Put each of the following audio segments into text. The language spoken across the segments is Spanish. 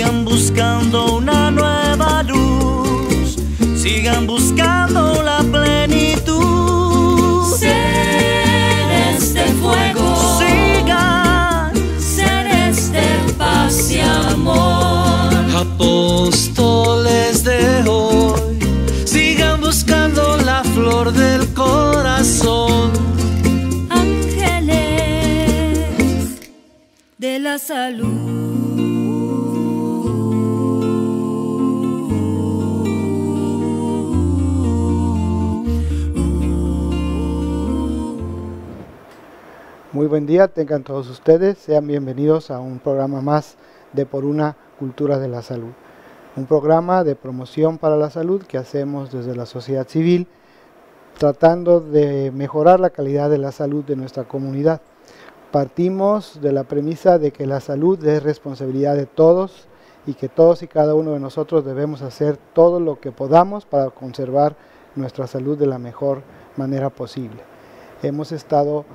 sigan buscando una nueva luz, sigan buscando la plenitud. Seres de fuego, Sigan, seres de paz y amor. Apóstoles de hoy, sigan buscando la flor del corazón. Ángeles de la salud. Muy buen día, tengan todos ustedes, sean bienvenidos a un programa más de Por una Cultura de la Salud. Un programa de promoción para la salud que hacemos desde la sociedad civil, tratando de mejorar la calidad de la salud de nuestra comunidad. Partimos de la premisa de que la salud es responsabilidad de todos y que todos y cada uno de nosotros debemos hacer todo lo que podamos para conservar nuestra salud de la mejor manera posible. Hemos estado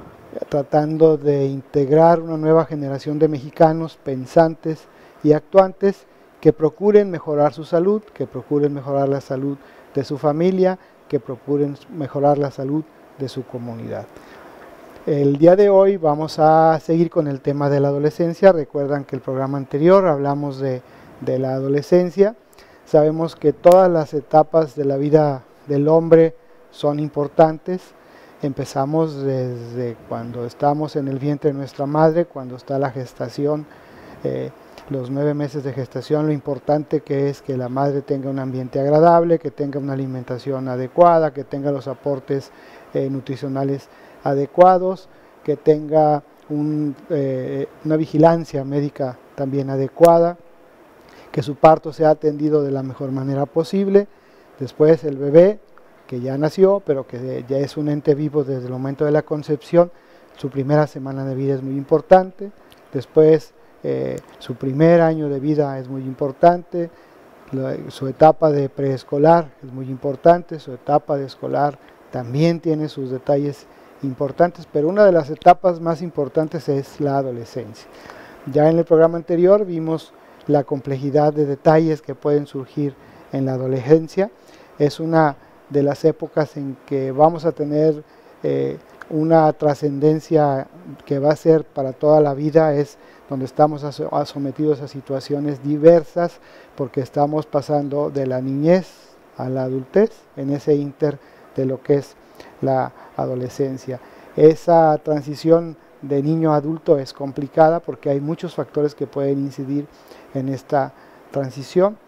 tratando de integrar una nueva generación de mexicanos pensantes y actuantes que procuren mejorar su salud, que procuren mejorar la salud de su familia, que procuren mejorar la salud de su comunidad. El día de hoy vamos a seguir con el tema de la adolescencia. Recuerdan que el programa anterior hablamos de la adolescencia. Sabemos que todas las etapas de la vida del hombre son importantes. Empezamos desde cuando estamos en el vientre de nuestra madre, cuando está la gestación, los 9 meses de gestación, lo importante que es que la madre tenga un ambiente agradable, que tenga una alimentación adecuada, que tenga los aportes nutricionales adecuados, que tenga una vigilancia médica también adecuada, que su parto sea atendido de la mejor manera posible. Después el bebé, que ya nació, pero que ya es un ente vivo desde el momento de la concepción, su primera semana de vida es muy importante. Después su primer año de vida es muy importante, su etapa de preescolar es muy importante, su etapa de escolar también tiene sus detalles importantes, pero una de las etapas más importantes es la adolescencia. Ya en el programa anterior vimos la complejidad de detalles que pueden surgir en la adolescencia. Es una de las épocas en que vamos a tener una trascendencia que va a ser para toda la vida, es donde estamos sometidos a situaciones diversas, porque estamos pasando de la niñez a la adultez, en ese ínter de lo que es la adolescencia. Esa transición de niño a adulto es complicada porque hay muchos factores que pueden incidir en esta transición.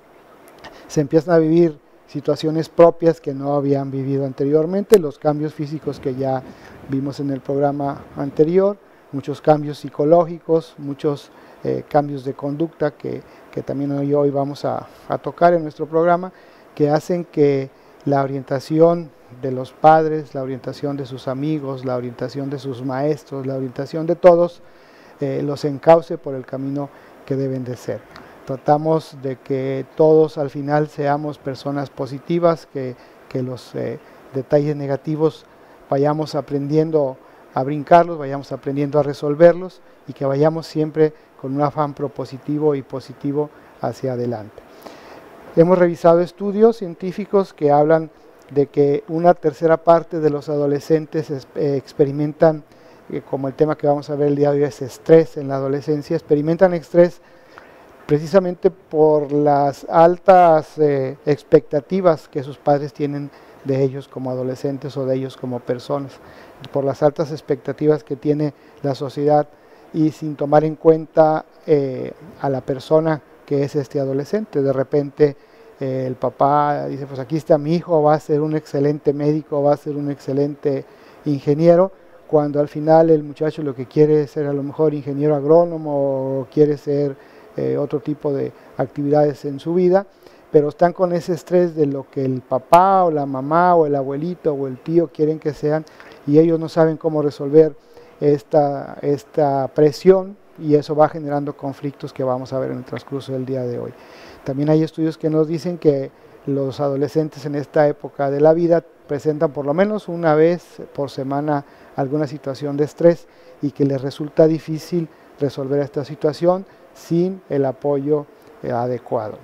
Se empiezan a vivir situaciones propias que no habían vivido anteriormente, los cambios físicos que ya vimos en el programa anterior, muchos cambios psicológicos, muchos cambios de conducta que también hoy vamos a tocar en nuestro programa, que hacen que la orientación de los padres, la orientación de sus amigos, la orientación de sus maestros, la orientación de todos, los encauce por el camino que deben de ser. Tratamos de que todos al final seamos personas positivas, que los detalles negativos vayamos aprendiendo a brincarlos, vayamos aprendiendo a resolverlos y que vayamos siempre con un afán propositivo y positivo hacia adelante. Hemos revisado estudios científicos que hablan de que una tercera parte de los adolescentes experimentan, como el tema que vamos a ver el día de hoy es estrés en la adolescencia, experimentan estrés precisamente por las altas expectativas que sus padres tienen de ellos como adolescentes o de ellos como personas, por las altas expectativas que tiene la sociedad y sin tomar en cuenta a la persona que es este adolescente. De repente el papá dice, pues aquí está mi hijo, va a ser un excelente médico, va a ser un excelente ingeniero, cuando al final el muchacho lo que quiere es ser a lo mejor ingeniero agrónomo o quiere ser otro tipo de actividades en su vida, pero están con ese estrés de lo que el papá o la mamá o el abuelito o el tío quieren que sean y ellos no saben cómo resolver esta presión y eso va generando conflictos que vamos a ver en el transcurso del día de hoy. También hay estudios que nos dicen que los adolescentes en esta época de la vida presentan por lo menos una vez por semana alguna situación de estrés y que les resulta difícil resolver esta situación sin el apoyo adecuado.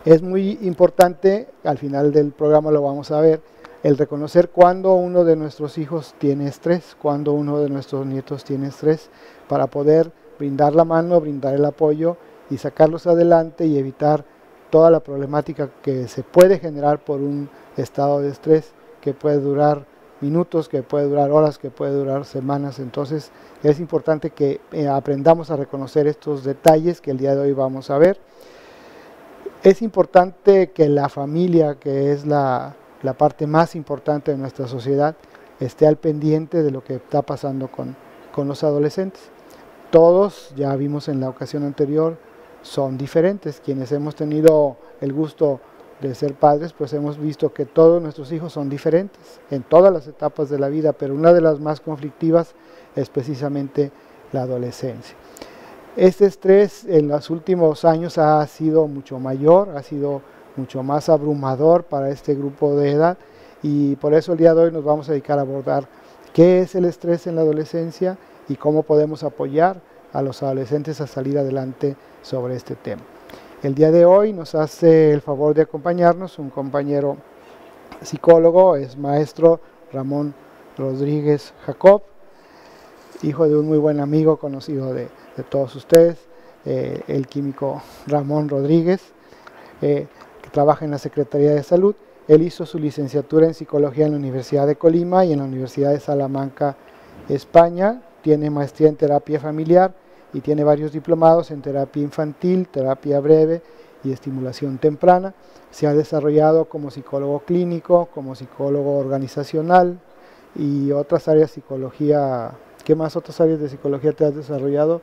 Es muy importante, al final del programa lo vamos a ver, el reconocer cuando uno de nuestros hijos tiene estrés, cuando uno de nuestros nietos tiene estrés, para poder brindar la mano, brindar el apoyo y sacarlos adelante y evitar toda la problemática que se puede generar por un estado de estrés que puede durar minutos, que puede durar horas, que puede durar semanas. Entonces es importante que aprendamos a reconocer estos detalles que el día de hoy vamos a ver. Es importante que la familia, que es la parte más importante de nuestra sociedad, esté al pendiente de lo que está pasando con los adolescentes. Todos, ya vimos en la ocasión anterior, son diferentes. Quienes hemos tenido el gusto de ser padres, pues hemos visto que todos nuestros hijos son diferentes en todas las etapas de la vida, pero una de las más conflictivas es precisamente la adolescencia. Este estrés en los últimos años ha sido mucho mayor, ha sido mucho más abrumador para este grupo de edad, y por eso el día de hoy nos vamos a dedicar a abordar qué es el estrés en la adolescencia y cómo podemos apoyar a los adolescentes a salir adelante sobre este tema. El día de hoy nos hace el favor de acompañarnos un compañero psicólogo, es maestro Ramón Rodríguez Jacob, hijo de un muy buen amigo conocido de todos ustedes, el químico Ramón Rodríguez, que trabaja en la Secretaría de Salud. Él hizo su licenciatura en Psicología en la Universidad de Colima y en la Universidad de Salamanca, España. Tiene maestría en terapia familiar y tiene varios diplomados en terapia infantil, terapia breve y estimulación temprana. Se ha desarrollado como psicólogo clínico, como psicólogo organizacional y otras áreas de psicología. ¿Qué más otras áreas de psicología te has desarrollado?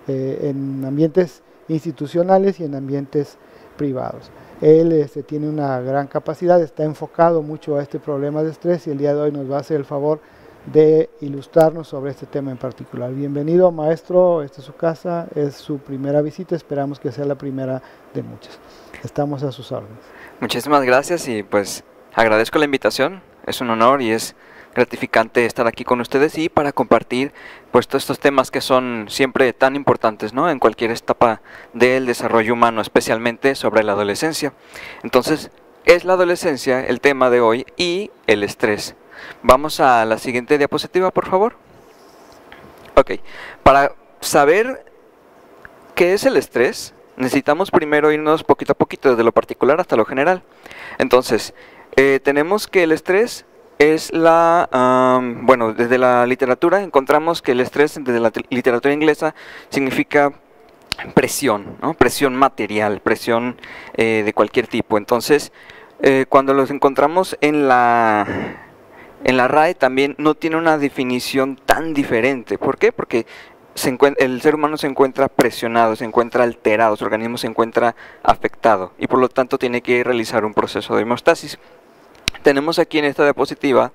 En ambientes institucionales y en ambientes privados. Él tiene una gran capacidad, está enfocado mucho a este problema de estrés y el día de hoy nos va a hacer el favor de ilustrarnos sobre este tema en particular. Bienvenido, maestro, esta es su casa, es su primera visita, esperamos que sea la primera de muchas. Estamos a sus órdenes. Muchísimas gracias y pues agradezco la invitación, es un honor y es gratificante estar aquí con ustedes y para compartir pues todos estos temas que son siempre tan importantes, ¿no?, en cualquier etapa del desarrollo humano, especialmente sobre la adolescencia. Entonces, es la adolescencia el tema de hoy y el estrés. Vamos a la siguiente diapositiva, por favor. Ok, para saber qué es el estrés, necesitamos primero irnos poquito a poquito, desde lo particular hasta lo general. Entonces, tenemos que el estrés es bueno, desde la literatura encontramos que el estrés, desde la literatura inglesa, significa presión, ¿no?, presión material, presión de cualquier tipo. Entonces, cuando los encontramos en la RAE también no tiene una definición tan diferente. ¿Por qué? Porque el ser humano se encuentra presionado, se encuentra alterado, su organismo se encuentra afectado y por lo tanto tiene que realizar un proceso de homeostasis. Tenemos aquí en esta diapositiva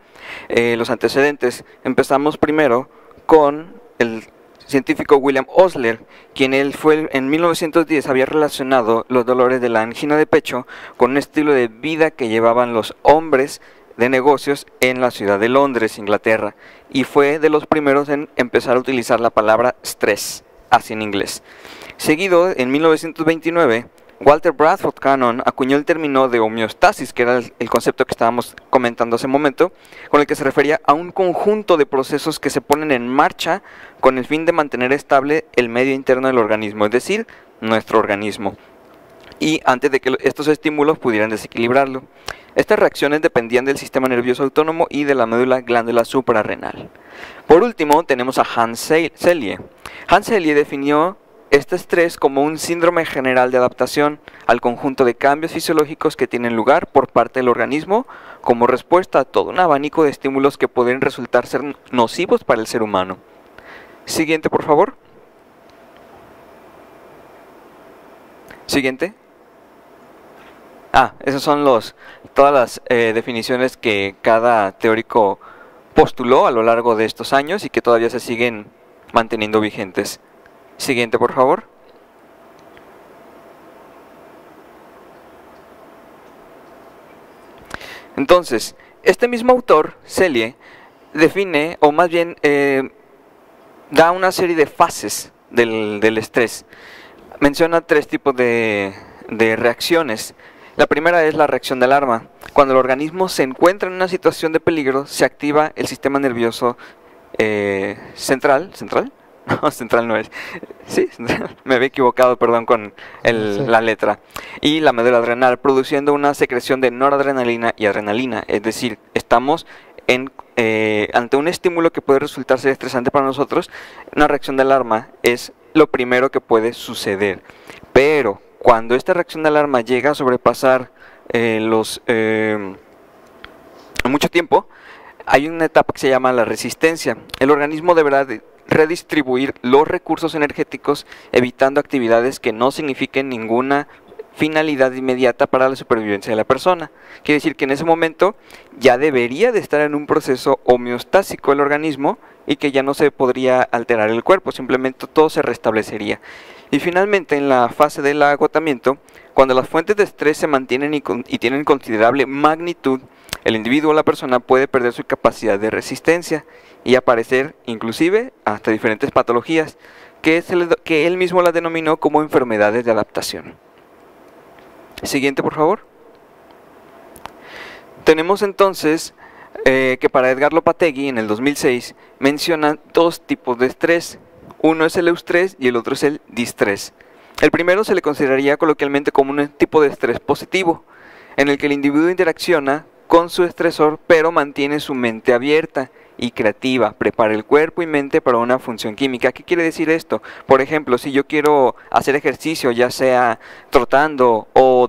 los antecedentes. Empezamos primero con el científico William Osler, quien en 1910 había relacionado los dolores de la angina de pecho con un estilo de vida que llevaban los hombres de negocios en la ciudad de Londres, Inglaterra, y fue de los primeros en empezar a utilizar la palabra stress, así en inglés. Seguido, en 1929, Walter Bradford Cannon acuñó el término de homeostasis, que era el concepto que estábamos comentando hace un momento, con el que se refería a un conjunto de procesos que se ponen en marcha con el fin de mantener estable el medio interno del organismo, es decir, nuestro organismo, y antes de que estos estímulos pudieran desequilibrarlo. Estas reacciones dependían del sistema nervioso autónomo y de la médula glándula suprarrenal. Por último, tenemos a Hans Selye. Hans Selye definió este estrés como un síndrome general de adaptación al conjunto de cambios fisiológicos que tienen lugar por parte del organismo como respuesta a todo un abanico de estímulos que pueden resultar ser nocivos para el ser humano. Siguiente, por favor. Siguiente. Esas son todas las definiciones que cada teórico postuló a lo largo de estos años y que todavía se siguen manteniendo vigentes. Siguiente, por favor. Entonces, este mismo autor, Selye, define, o más bien da una serie de fases del estrés. menciona 3 tipos de reacciones. La primera es la reacción de alarma. Cuando el organismo se encuentra en una situación de peligro, se activa el sistema nervioso central. ¿Central? No, central no es. Sí, me había equivocado, perdón, con la letra. Y la médula adrenal, produciendo una secreción de noradrenalina y adrenalina. Es decir, estamos ante un estímulo que puede resultar ser estresante para nosotros. Una reacción de alarma es lo primero que puede suceder. Pero cuando esta reacción de alarma llega a sobrepasar mucho tiempo, hay una etapa que se llama la resistencia. El organismo deberá redistribuir los recursos energéticos, evitando actividades que no signifiquen ninguna finalidad inmediata para la supervivencia de la persona. Quiere decir que en ese momento ya debería de estar en un proceso homeostásico el organismo y que ya no se podría alterar el cuerpo, simplemente todo se restablecería. Y finalmente, en la fase del agotamiento, cuando las fuentes de estrés se mantienen y tienen considerable magnitud, el individuo o la persona puede perder su capacidad de resistencia y aparecer inclusive hasta diferentes patologías que él mismo las denominó como enfermedades de adaptación. Siguiente, por favor. Tenemos entonces que para Edgar Lopategui en el 2006 menciona 2 tipos de estrés. Uno es el eustrés y el otro es el distrés. El primero se le consideraría coloquialmente como un tipo de estrés positivo, en el que el individuo interacciona con su estresor, pero mantiene su mente abierta y creativa, prepara el cuerpo y mente para una función química. ¿Qué quiere decir esto? Por ejemplo, si yo quiero hacer ejercicio, ya sea trotando o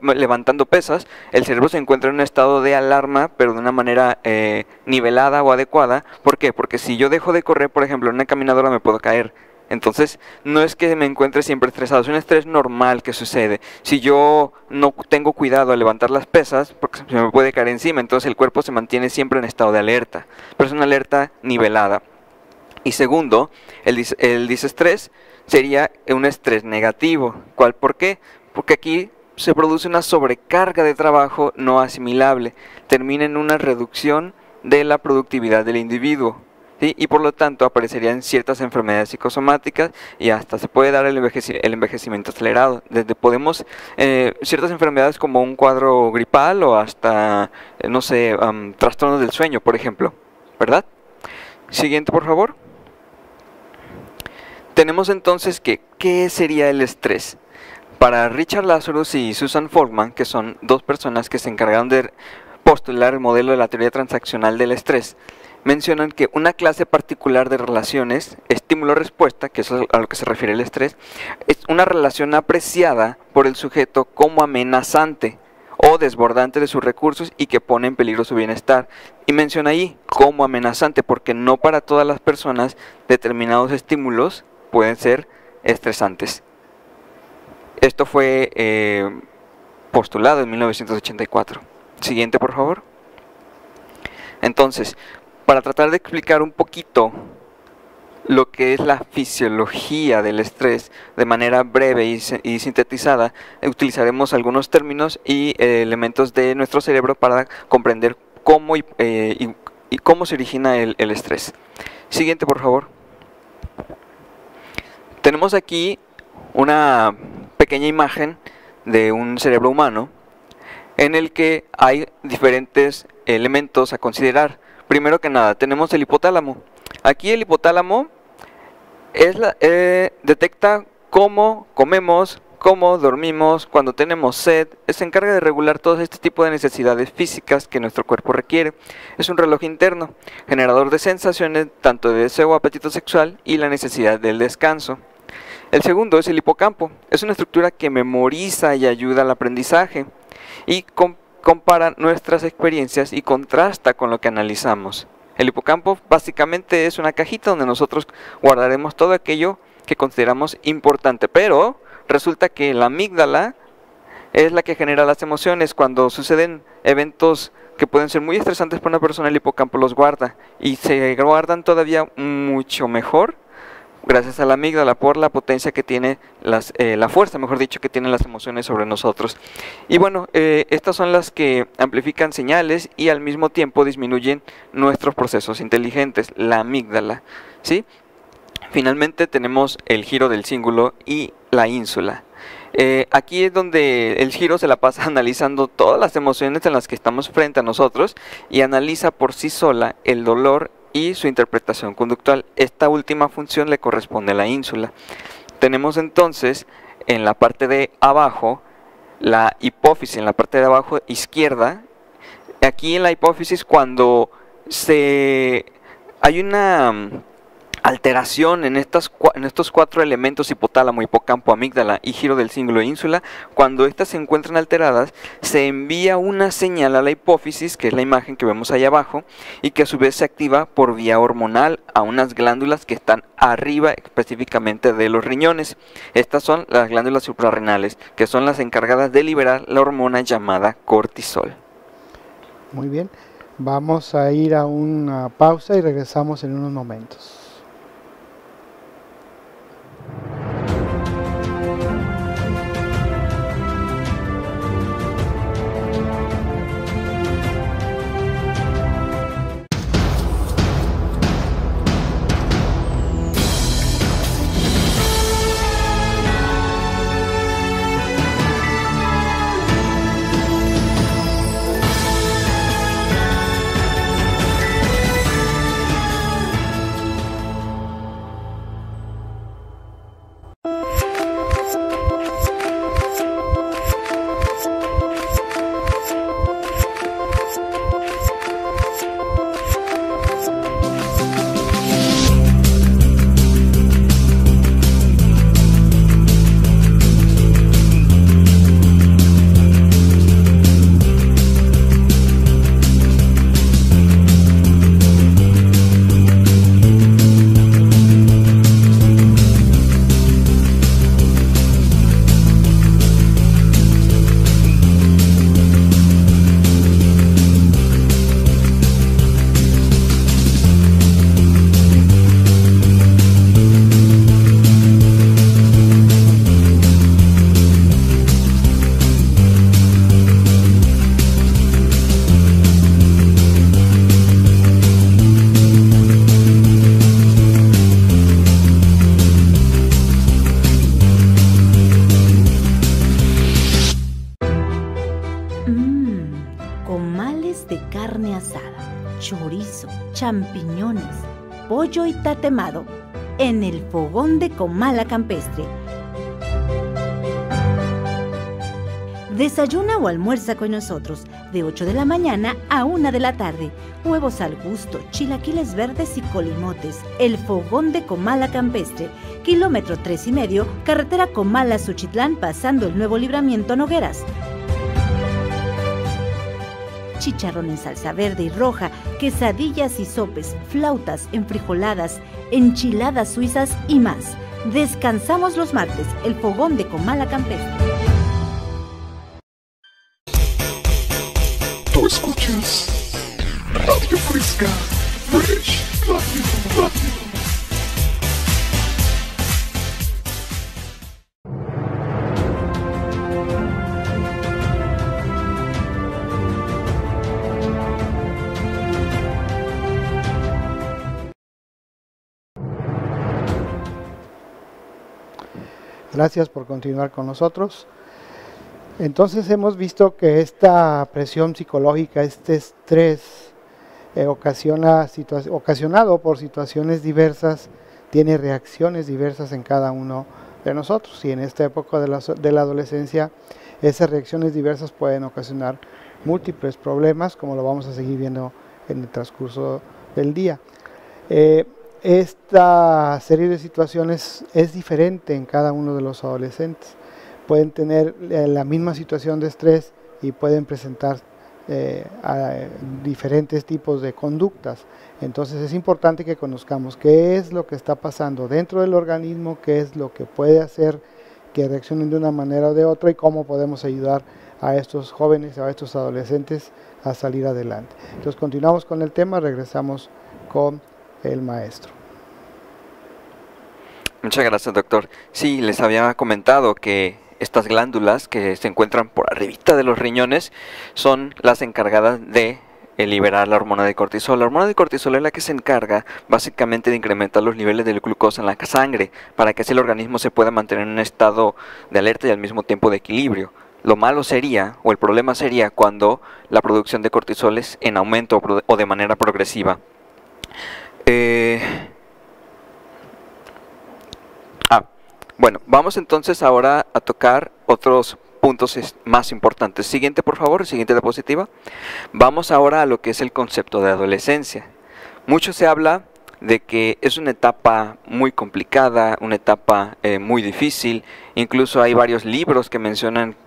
levantando pesas, el cerebro se encuentra en un estado de alarma, pero de una manera nivelada o adecuada. ¿Por qué? Porque si yo dejo de correr, por ejemplo, en una caminadora me puedo caer. Entonces, no es que me encuentre siempre estresado, es un estrés normal que sucede. Si yo no tengo cuidado al levantar las pesas, porque se me puede caer encima, entonces el cuerpo se mantiene siempre en estado de alerta. Pero es una alerta nivelada. Y segundo, el disestrés sería un estrés negativo. ¿Cuál? ¿Por qué? Porque aquí se produce una sobrecarga de trabajo no asimilable. Termina en una reducción de la productividad del individuo. ¿Sí? Y por lo tanto aparecerían ciertas enfermedades psicosomáticas y hasta se puede dar el envejecimiento acelerado. Desde ciertas enfermedades como un cuadro gripal o hasta, trastornos del sueño, por ejemplo. ¿Verdad? Siguiente, por favor. Tenemos entonces ¿qué sería el estrés? Para Richard Lazarus y Susan Folkman, que son 2 personas que se encargaron de postular el modelo de la teoría transaccional del estrés, mencionan que una clase particular de relaciones, estímulo-respuesta, que es a lo que se refiere el estrés, es una relación apreciada por el sujeto como amenazante o desbordante de sus recursos y que pone en peligro su bienestar. Y menciona ahí como amenazante, porque no para todas las personas determinados estímulos pueden ser estresantes. Esto fue postulado en 1984. Siguiente, por favor. Entonces, para tratar de explicar un poquito lo que es la fisiología del estrés de manera breve y sintetizada, utilizaremos algunos términos y elementos de nuestro cerebro para comprender cómo y cómo se origina el estrés. Siguiente, por favor. Tenemos aquí una pequeña imagen de un cerebro humano en el que hay diferentes elementos a considerar. Primero que nada, tenemos el hipotálamo. Aquí el hipotálamo detecta cómo comemos, cómo dormimos, cuando tenemos sed. Se encarga de regular todo este tipo de necesidades físicas que nuestro cuerpo requiere. Es un reloj interno, generador de sensaciones tanto de deseo o apetito sexual y la necesidad del descanso. El segundo es el hipocampo. Es una estructura que memoriza y ayuda al aprendizaje y compara nuestras experiencias y contrasta con lo que analizamos. El hipocampo básicamente es una cajita donde nosotros guardaremos todo aquello que consideramos importante, pero resulta que la amígdala es la que genera las emociones. Cuando suceden eventos que pueden ser muy estresantes para una persona, el hipocampo los guarda y se guardan todavía mucho mejor gracias a la amígdala por la potencia que tiene, la fuerza, mejor dicho, que tienen las emociones sobre nosotros. Y bueno, estas son las que amplifican señales y al mismo tiempo disminuyen nuestros procesos inteligentes, la amígdala, ¿sí? Finalmente tenemos el giro del cíngulo y la ínsula. Aquí es donde el giro se la pasa analizando todas las emociones en las que estamos frente a nosotros y analiza por sí sola el dolor y su interpretación conductual. Esta última función le corresponde a la ínsula. Tenemos entonces en la parte de abajo la hipófisis, en la parte de abajo izquierda. Aquí en la hipófisis, cuando hay una alteración en estos 4 elementos, hipotálamo, hipocampo, amígdala y giro del cíngulo e ínsula, cuando estas se encuentran alteradas, se envía una señal a la hipófisis, que es la imagen que vemos ahí abajo, y que a su vez se activa por vía hormonal a unas glándulas que están arriba específicamente de los riñones. Estas son las glándulas suprarrenales, que son las encargadas de liberar la hormona llamada cortisol. Muy bien, vamos a ir a una pausa y regresamos en unos momentos. chorizo, champiñones, pollo y tatemado en el fogón de Comala Campestre. Desayuna o almuerza con nosotros de 8 de la mañana a 1 de la tarde. Huevos al gusto, chilaquiles verdes y colimotes. El fogón de Comala Campestre, kilómetro 3,5, carretera Comala-Suchitlán, pasando el nuevo libramiento Nogueras. Chicharrón en salsa verde y roja, quesadillas y sopes, flautas, enfrijoladas, enchiladas suizas y más. Descansamos los martes, el fogón de Comala Campestre. Tú escuchas Radio Fresca, Fresh Radio. Gracias por continuar con nosotros. Entonces hemos visto que esta presión psicológica, este estrés ocasionado por situaciones diversas, tiene reacciones diversas en cada uno de nosotros. Y en esta época de la adolescencia, esas reacciones diversas pueden ocasionar múltiples problemas, como lo vamos a seguir viendo en el transcurso del día. Esta serie de situaciones es diferente en cada uno de los adolescentes. Pueden tener la misma situación de estrés y pueden presentar diferentes tipos de conductas. Entonces es importante que conozcamos qué es lo que está pasando dentro del organismo, qué es lo que puede hacer que reaccionen de una manera o de otra y cómo podemos ayudar a estos jóvenes, a estos adolescentes a salir adelante. Entonces continuamos con el tema, regresamos con el maestro. Muchas gracias, doctor. Sí, les había comentado que estas glándulas que se encuentran por arribita de los riñones son las encargadas de liberar la hormona de cortisol. La hormona de cortisol es la que se encarga básicamente de incrementar los niveles de glucosa en la sangre para que así el organismo se pueda mantener en un estado de alerta y al mismo tiempo de equilibrio. Lo malo sería, o el problema sería, cuando la producción de cortisol es en aumento o de manera progresiva. Bueno, vamos entonces ahora a tocar otros puntos más importantes. Siguiente, por favor, siguiente diapositiva. Vamos ahora a lo que es el concepto de adolescencia. Mucho se habla de que es una etapa muy complicada, una etapa muy difícil. Incluso hay varios libros que mencionan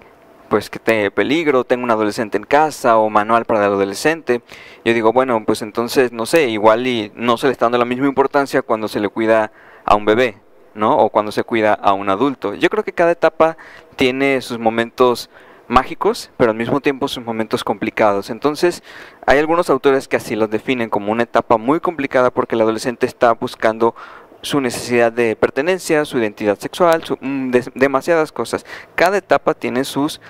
pues que peligro, tengo un adolescente en casa o manual para el adolescente. Yo digo, bueno, pues entonces, no sé, igual y no se le está dando la misma importancia cuando se le cuida a un bebé, ¿no? O cuando se cuida a un adulto. Yo creo que cada etapa tiene sus momentos mágicos, pero al mismo tiempo sus momentos complicados. Entonces, hay algunos autores que así los definen como una etapa muy complicada porque el adolescente está buscando su necesidad de pertenencia, su identidad sexual, demasiadas cosas. Cada etapa tiene sus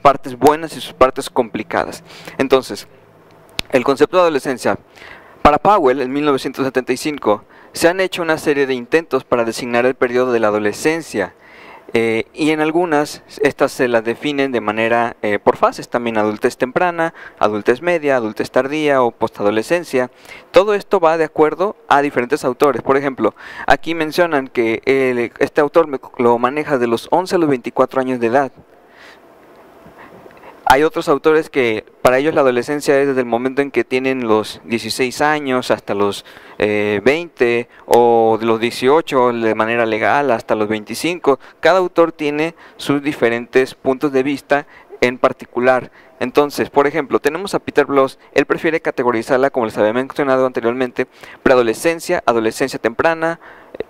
partes buenas y sus partes complicadas. Entonces, el concepto de adolescencia. Para Powell, en 1975, se han hecho una serie de intentos para designar el periodo de la adolescencia. Y en algunas, estas se las definen de manera por fases, también adultez temprana, adultez media, adultez tardía o postadolescencia. Todo esto va de acuerdo a diferentes autores. Por ejemplo, aquí mencionan que este autor lo maneja de los 11 a los 24 años de edad. Hay otros autores que para ellos la adolescencia es desde el momento en que tienen los 16 años hasta los 20 o de los 18 de manera legal hasta los 25. Cada autor tiene sus diferentes puntos de vista en particular. Entonces, por ejemplo, tenemos a Peter Bloss. Él prefiere categorizarla, como les había mencionado anteriormente, preadolescencia, adolescencia temprana,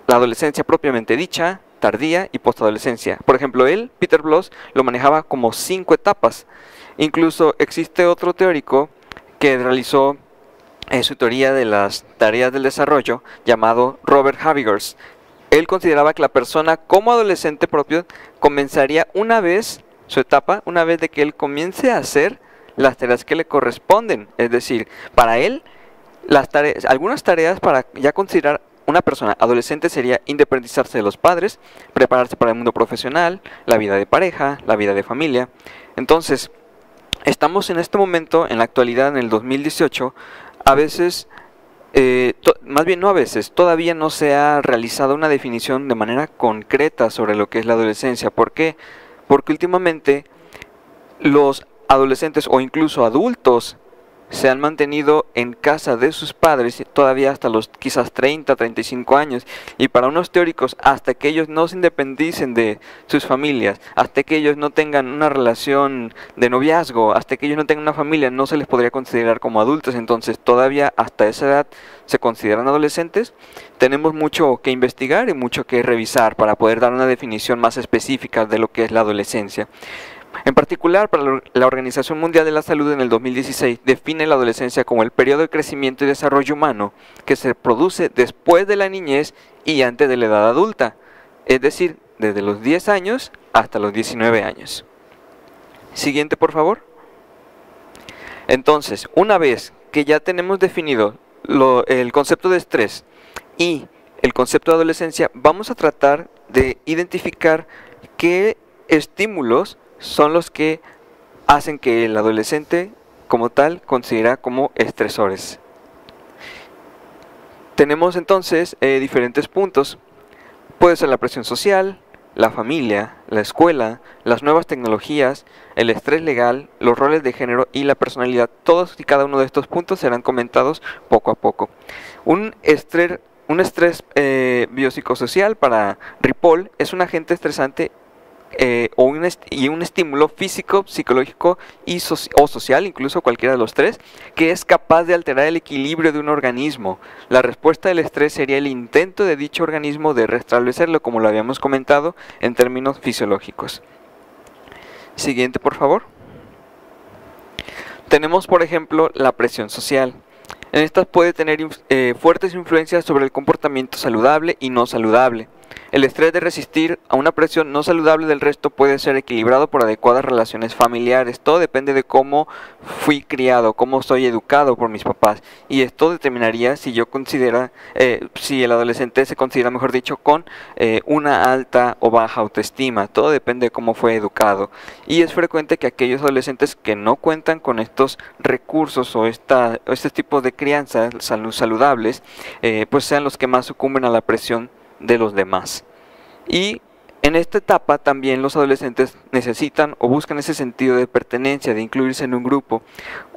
la adolescencia propiamente dicha, tardía y postadolescencia. Por ejemplo, Peter Bloss, lo manejaba como 5 etapas. Incluso existe otro teórico que realizó su teoría de las tareas del desarrollo, llamado Robert Havigers. Él consideraba que la persona como adolescente propio comenzaría una vez su etapa, una vez de que él comience a hacer las tareas que le corresponden. Es decir, para él, algunas tareas para ya considerar una persona adolescente sería independizarse de los padres, prepararse para el mundo profesional, la vida de pareja, la vida de familia. Entonces, estamos en este momento, en la actualidad, en el 2018, a veces, más bien no a veces, todavía no se ha realizado una definición de manera concreta sobre lo que es la adolescencia. ¿Por qué? Porque últimamente los adolescentes o incluso adultos se han mantenido en casa de sus padres todavía hasta los quizás 30, 35 años. Y para unos teóricos, hasta que ellos no se independicen de sus familias, hasta que ellos no tengan una relación de noviazgo, hasta que ellos no tengan una familia, no se les podría considerar como adultos. Entonces todavía hasta esa edad se consideran adolescentes. Tenemos mucho que investigar y mucho que revisar para poder dar una definición más específica de lo que es la adolescencia. En particular, para la Organización Mundial de la Salud en el 2016 define la adolescencia como el periodo de crecimiento y desarrollo humano que se produce después de la niñez y antes de la edad adulta, es decir, desde los 10 años hasta los 19 años. Siguiente, por favor. Entonces, una vez que ya tenemos definido el concepto de estrés y el concepto de adolescencia, vamos a tratar de identificar qué estímulos son los que hacen que el adolescente como tal considera como estresores. Tenemos entonces diferentes puntos. Puede ser la presión social, la familia, la escuela, las nuevas tecnologías, el estrés legal, los roles de género y la personalidad. Todos y cada uno de estos puntos serán comentados poco a poco. Un estrés biopsicosocial para Ripoll es un agente estresante y un estímulo físico, psicológico o social, incluso cualquiera de los tres, que es capaz de alterar el equilibrio de un organismo. La respuesta del estrés sería el intento de dicho organismo de restablecerlo, como lo habíamos comentado, en términos fisiológicos. Siguiente, por favor. Tenemos, por ejemplo, la presión social. En estas puede tener fuertes influencias sobre el comportamiento saludable y no saludable. El estrés de resistir a una presión no saludable del resto puede ser equilibrado por adecuadas relaciones familiares. Todo depende de cómo fui criado, cómo soy educado por mis papás. Y esto determinaría si si el adolescente se considera, mejor dicho, con una alta o baja autoestima. Todo depende de cómo fue educado. Y es frecuente que aquellos adolescentes que no cuentan con estos recursos o este tipo de crianza saludables, pues sean los que más sucumben a la presión de los demás. Y en esta etapa también los adolescentes necesitan o buscan ese sentido de pertenencia, de incluirse en un grupo.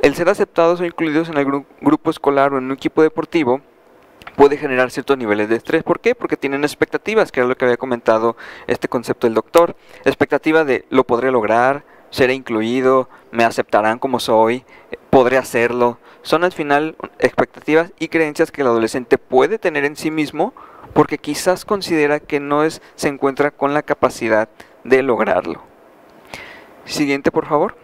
El ser aceptados o incluidos en algún grupo escolar o en un equipo deportivo puede generar ciertos niveles de estrés. ¿Por qué? Porque tienen expectativas, que era lo que había comentado este concepto del doctor. Expectativa de lo podré lograr, seré incluido, me aceptarán como soy, podré hacerlo. Son al final expectativas y creencias que el adolescente puede tener en sí mismo, porque quizás considera que se encuentra con la capacidad de lograrlo. Siguiente, por favor.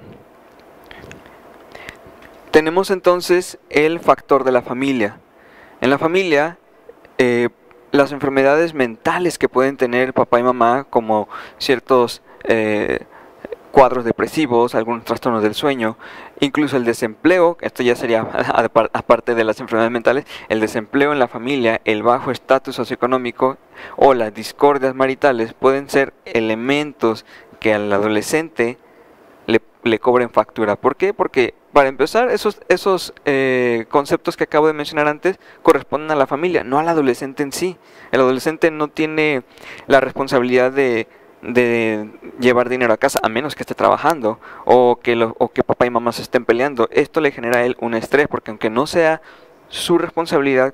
Tenemos entonces el factor de la familia. En la familia, las enfermedades mentales que pueden tener papá y mamá, como ciertos cuadros depresivos, algunos trastornos del sueño, incluso el desempleo, esto ya sería aparte de las enfermedades mentales, el desempleo en la familia, el bajo estatus socioeconómico o las discordias maritales pueden ser elementos que al adolescente le cobren factura. ¿Por qué? Porque para empezar, esos conceptos que acabo de mencionar antes corresponden a la familia, no al adolescente en sí. El adolescente no tiene la responsabilidad de llevar dinero a casa, a menos que esté trabajando o que papá y mamá se estén peleando. Esto le genera a él un estrés, porque aunque no sea su responsabilidad,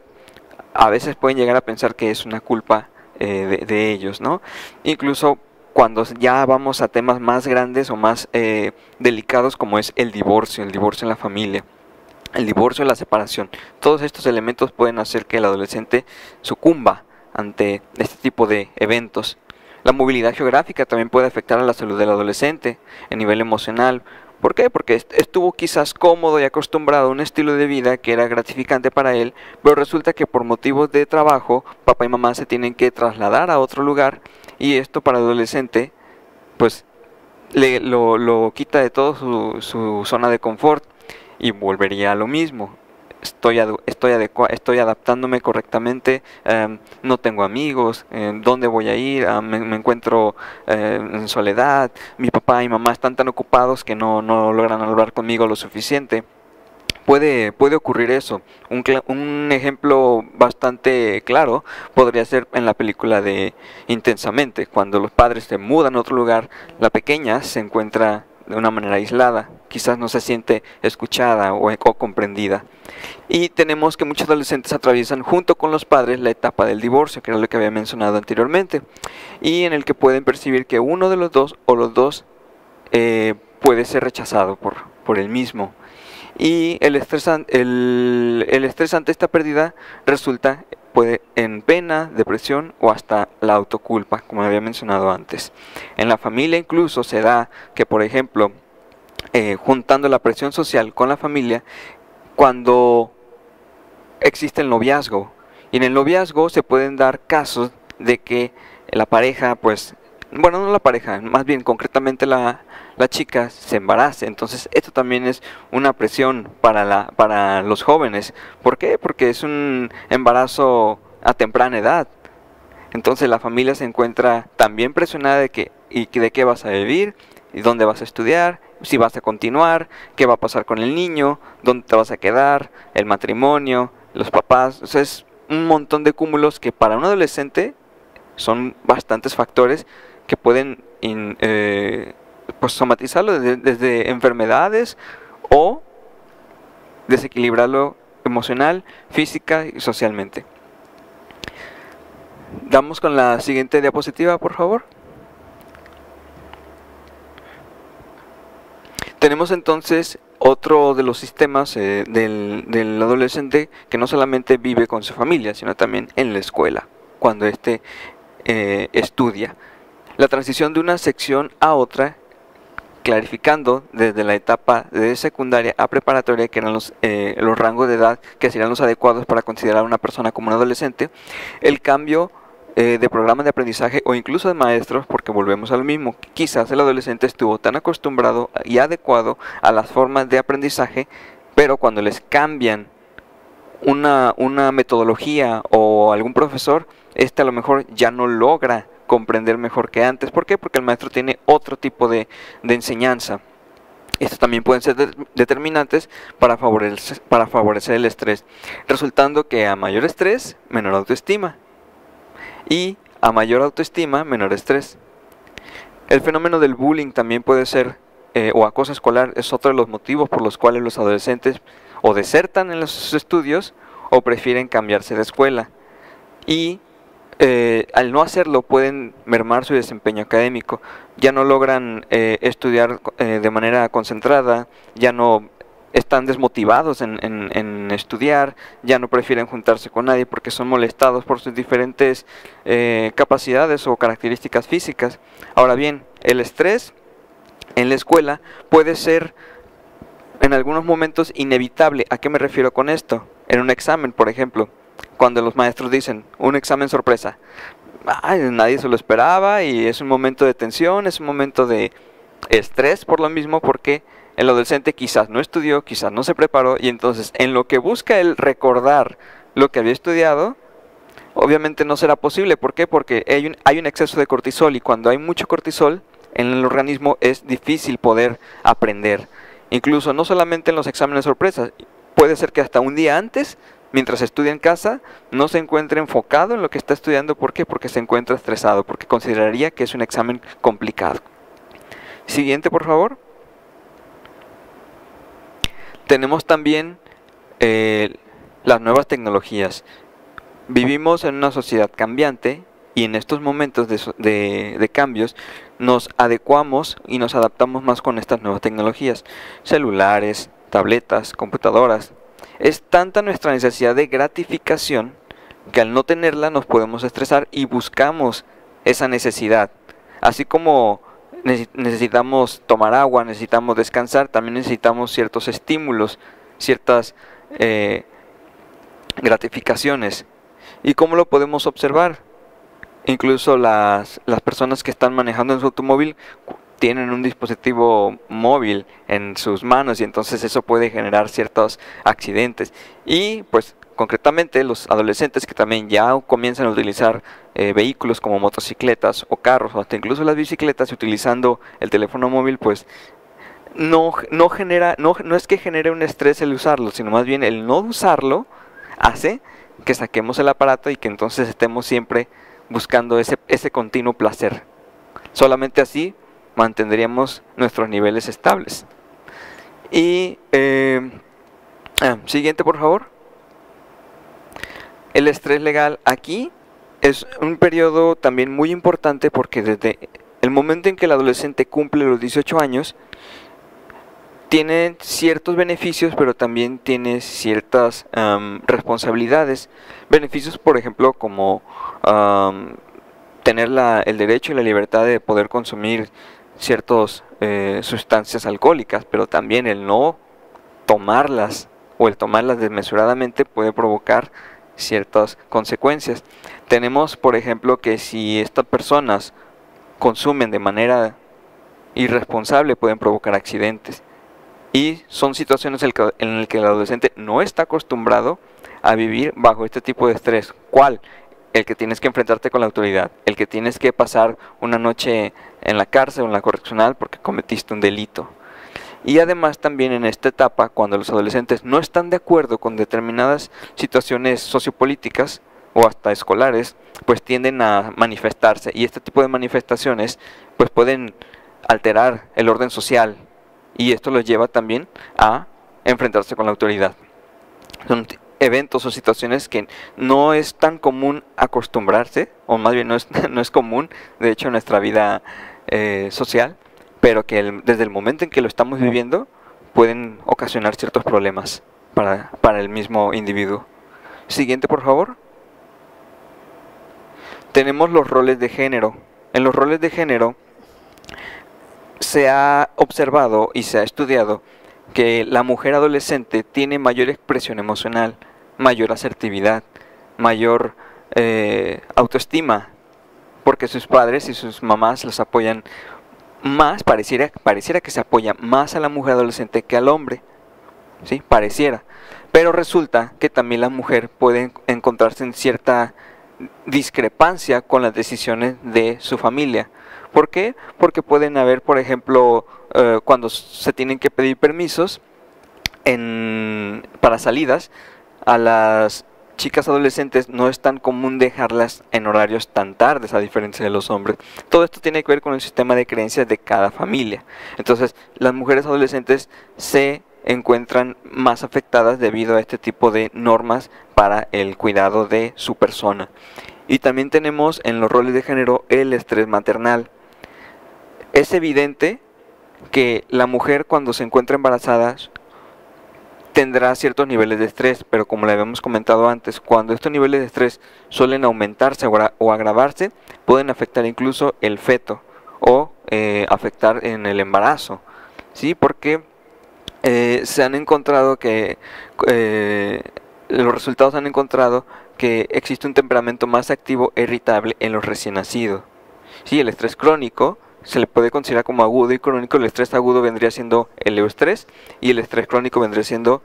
a veces pueden llegar a pensar que es una culpa de ellos, ¿no? Incluso cuando ya vamos a temas más grandes o más delicados, como es el divorcio en la familia, el divorcio, la separación. Todos estos elementos pueden hacer que el adolescente sucumba ante este tipo de eventos. La movilidad geográfica también puede afectar a la salud del adolescente a nivel emocional. ¿Por qué? Porque estuvo quizás cómodo y acostumbrado a un estilo de vida que era gratificante para él, pero resulta que por motivos de trabajo, papá y mamá se tienen que trasladar a otro lugar, y esto para el adolescente, pues, lo quita de todo su zona de confort y volvería a lo mismo. Estoy adaptándome correctamente, no tengo amigos, ¿dónde voy a ir? Me encuentro en soledad, mi papá y mamá están tan ocupados que no logran hablar conmigo lo suficiente. Puede ocurrir eso. Un ejemplo bastante claro podría ser en la película de Intensamente, cuando los padres se mudan a otro lugar, la pequeña se encuentra de una manera aislada, quizás no se siente escuchada o comprendida. Y tenemos que muchos adolescentes atraviesan junto con los padres la etapa del divorcio, que era lo que había mencionado anteriormente, y en el que pueden percibir que uno de los dos o los dos puede ser rechazado por el mismo. Y el estrés ante esta pérdida puede en pena, depresión o hasta la autoculpa, como había mencionado antes. En la familia incluso se da que, por ejemplo, juntando la presión social con la familia, cuando existe el noviazgo, y en el noviazgo se pueden dar casos de que la pareja, pues, bueno, no la pareja, más bien concretamente la chica se embarace. Entonces esto también es una presión para los jóvenes. ¿Por qué? Porque es un embarazo a temprana edad. Entonces la familia se encuentra también presionada de qué vas a vivir, y dónde vas a estudiar, si vas a continuar, qué va a pasar con el niño, dónde te vas a quedar, el matrimonio, los papás. O sea, es un montón de cúmulos que para un adolescente son bastantes factores que pueden pues somatizarlo desde enfermedades o desequilibrarlo emocional, física y socialmente. Damos con la siguiente diapositiva, por favor. Tenemos entonces otro de los sistemas del adolescente que no solamente vive con su familia, sino también en la escuela, cuando éste estudia. La transición de una sección a otra, clarificando desde la etapa de secundaria a preparatoria, que eran los rangos de edad que serían los adecuados para considerar a una persona como un adolescente. El cambio de programas de aprendizaje o incluso de maestros, porque volvemos a lo mismo. Quizás el adolescente estuvo tan acostumbrado y adecuado a las formas de aprendizaje, pero cuando les cambian una metodología o algún profesor, a lo mejor ya no logra comprender mejor que antes. ¿Por qué? Porque el maestro tiene otro tipo de enseñanza. Estos también pueden ser determinantes para favorecer el estrés, resultando que a mayor estrés, menor autoestima, y a mayor autoestima, menor estrés. El fenómeno del bullying también puede ser, o acoso escolar, es otro de los motivos por los cuales los adolescentes o desertan en los estudios o prefieren cambiarse de escuela. Y al no hacerlo pueden mermar su desempeño académico. Ya no logran estudiar de manera concentrada, ya no están desmotivados en estudiar, ya no prefieren juntarse con nadie porque son molestados por sus diferentes capacidades o características físicas. Ahora bien, el estrés en la escuela puede ser en algunos momentos inevitable. ¿A qué me refiero con esto? En un examen, por ejemplo, cuando los maestros dicen un examen sorpresa, nadie se lo esperaba y es un momento de tensión, es un momento de estrés por lo mismo, porque el adolescente quizás no estudió, quizás no se preparó, y entonces en lo que busca el recordar lo que había estudiado, obviamente no será posible. ¿Por qué? Porque hay un exceso de cortisol, y cuando hay mucho cortisol en el organismo es difícil poder aprender. Incluso no solamente en los exámenes sorpresas, puede ser que hasta un día antes, mientras estudia en casa, no se encuentre enfocado en lo que está estudiando. ¿Por qué? Porque se encuentra estresado, porque consideraría que es un examen complicado. Siguiente, por favor. Tenemos también las nuevas tecnologías. Vivimos en una sociedad cambiante y en estos momentos de cambios nos adecuamos y nos adaptamos más con estas nuevas tecnologías. Celulares, tabletas, computadoras. Es tanta nuestra necesidad de gratificación que al no tenerla nos podemos estresar y buscamos esa necesidad. Así como necesitamos tomar agua, necesitamos descansar, también necesitamos ciertos estímulos, ciertas gratificaciones. ¿Y cómo lo podemos observar? Incluso las personas que están manejando en su automóvil tienen un dispositivo móvil en sus manos, y entonces eso puede generar ciertos accidentes. Y pues concretamente los adolescentes que también ya comienzan a utilizar vehículos como motocicletas o carros o hasta incluso las bicicletas utilizando el teléfono móvil, pues no es que genere un estrés el usarlo, sino más bien el no usarlo hace que saquemos el aparato y que entonces estemos siempre buscando ese continuo placer. Solamente así mantendríamos nuestros niveles estables. Y siguiente, por favor. El estrés legal aquí es un periodo también muy importante, porque desde el momento en que el adolescente cumple los 18 años, tiene ciertos beneficios, pero también tiene ciertas responsabilidades. Beneficios, por ejemplo, como tener el derecho y la libertad de poder consumir ciertas sustancias alcohólicas, pero también el no tomarlas o el tomarlas desmesuradamente puede provocar ciertas consecuencias. Tenemos, por ejemplo, que si estas personas consumen de manera irresponsable pueden provocar accidentes, y son situaciones en las que el adolescente no está acostumbrado a vivir bajo este tipo de estrés. ¿Cuál? El que tienes que enfrentarte con la autoridad, el que tienes que pasar una noche en la cárcel o en la correccional porque cometiste un delito. Y además también en esta etapa, cuando los adolescentes no están de acuerdo con determinadas situaciones sociopolíticas o hasta escolares, pues tienden a manifestarse, y este tipo de manifestaciones pues pueden alterar el orden social, y esto los lleva también a enfrentarse con la autoridad. Son eventos o situaciones que no es tan común acostumbrarse, o más bien no es común, de hecho, en nuestra vida social, pero que desde el momento en que lo estamos viviendo pueden ocasionar ciertos problemas para el mismo individuo. Siguiente, por favor. Tenemos los roles de género. En los roles de género se ha observado y se ha estudiado que la mujer adolescente tiene mayor expresión emocional, mayor asertividad, mayor autoestima, porque sus padres y sus mamás los apoyan más, pareciera que se apoya más a la mujer adolescente que al hombre, ¿sí? Pareciera, pero resulta que también la mujer puede encontrarse en cierta discrepancia con las decisiones de su familia. ¿Por qué? Porque pueden haber, por ejemplo, cuando se tienen que pedir permisos para salidas, a las chicas adolescentes no es tan común dejarlas en horarios tan tardes, a diferencia de los hombres. Todo esto tiene que ver con el sistema de creencias de cada familia. Entonces, las mujeres adolescentes se encuentran más afectadas debido a este tipo de normas para el cuidado de su persona. Y también tenemos en los roles de género el estrés maternal. Es evidente que la mujer, cuando se encuentra embarazada, tendrá ciertos niveles de estrés, pero como le habíamos comentado antes, cuando estos niveles de estrés suelen aumentarse o agravarse, pueden afectar incluso el feto o afectar en el embarazo, ¿sí? Porque se han encontrado que los resultados han encontrado que existe un temperamento más activo e irritable en los recién nacidos. ¿Sí? El estrés crónico se le puede considerar como agudo y crónico. El estrés agudo vendría siendo el eustrés y el estrés crónico vendría siendo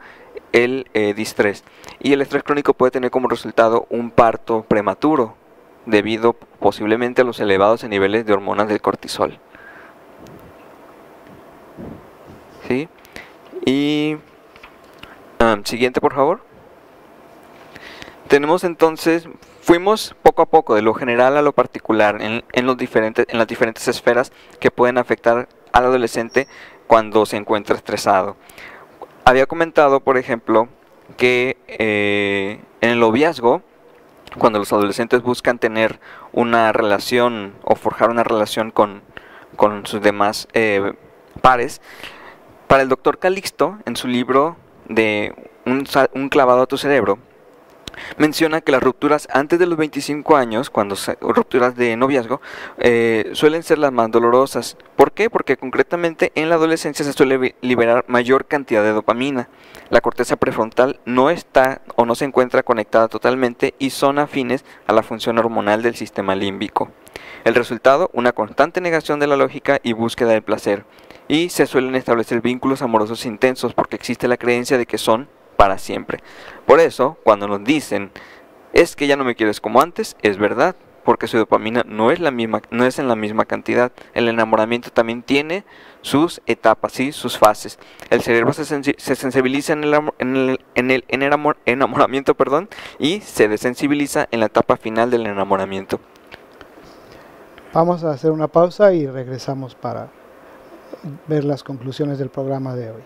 el distrés. Y el estrés crónico puede tener como resultado un parto prematuro, debido posiblemente a los elevados niveles de hormonas del cortisol. ¿Sí? Y siguiente, por favor. Tenemos entonces, fuimos poco a poco de lo general a lo particular en las diferentes esferas que pueden afectar al adolescente cuando se encuentra estresado. Había comentado, por ejemplo, que en el noviazgo, cuando los adolescentes buscan tener una relación o forjar una relación con sus demás pares, para el doctor Calixto, en su libro de un clavado a tu cerebro, menciona que las rupturas antes de los 25 años, rupturas de noviazgo, suelen ser las más dolorosas. ¿Por qué? Porque concretamente en la adolescencia se suele liberar mayor cantidad de dopamina. La corteza prefrontal no está o no se encuentra conectada totalmente y son afines a la función hormonal del sistema límbico. El resultado, una constante negación de la lógica y búsqueda del placer. Y se suelen establecer vínculos amorosos intensos porque existe la creencia de que son para siempre. Por eso, cuando nos dicen es que ya no me quieres como antes, es verdad, porque su dopamina no es en la misma cantidad. El enamoramiento también tiene sus etapas, ¿sí? Sus fases. El cerebro se sensibiliza en el enamoramiento, y se desensibiliza en la etapa final del enamoramiento. Vamos a hacer una pausa y regresamos para ver las conclusiones del programa de hoy.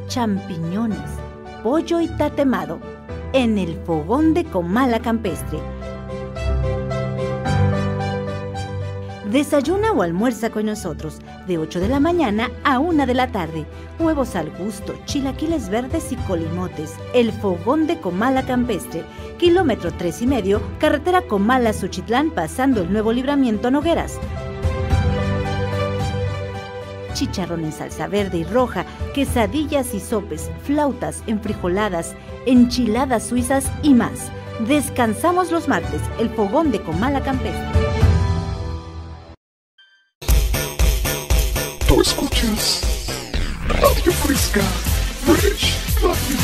Champiñones, pollo y tatemado en el fogón de Comala Campestre. Desayuna o almuerza con nosotros de 8 de la mañana a 1 de la tarde. Huevos al gusto, chilaquiles verdes y colimotes. El fogón de Comala Campestre, kilómetro 3,5, carretera Comala-Suchitlán, pasando el nuevo libramiento Nogueras. Chicharrón en salsa verde y roja, quesadillas y sopes, flautas, enfrijoladas, enchiladas suizas y más. Descansamos los martes, el fogón de Comala Campestre. Tú escuchas Radio Fresca, Fresh Radio.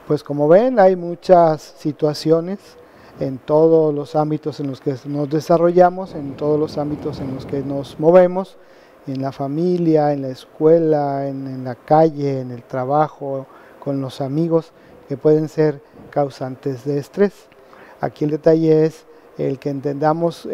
Pues como ven, hay muchas situaciones en todos los ámbitos en los que nos desarrollamos, en todos los ámbitos en los que nos movemos, en la familia, en la escuela, en la calle, en el trabajo, con los amigos, que pueden ser causantes de estrés. Aquí el detalle es el que entendamos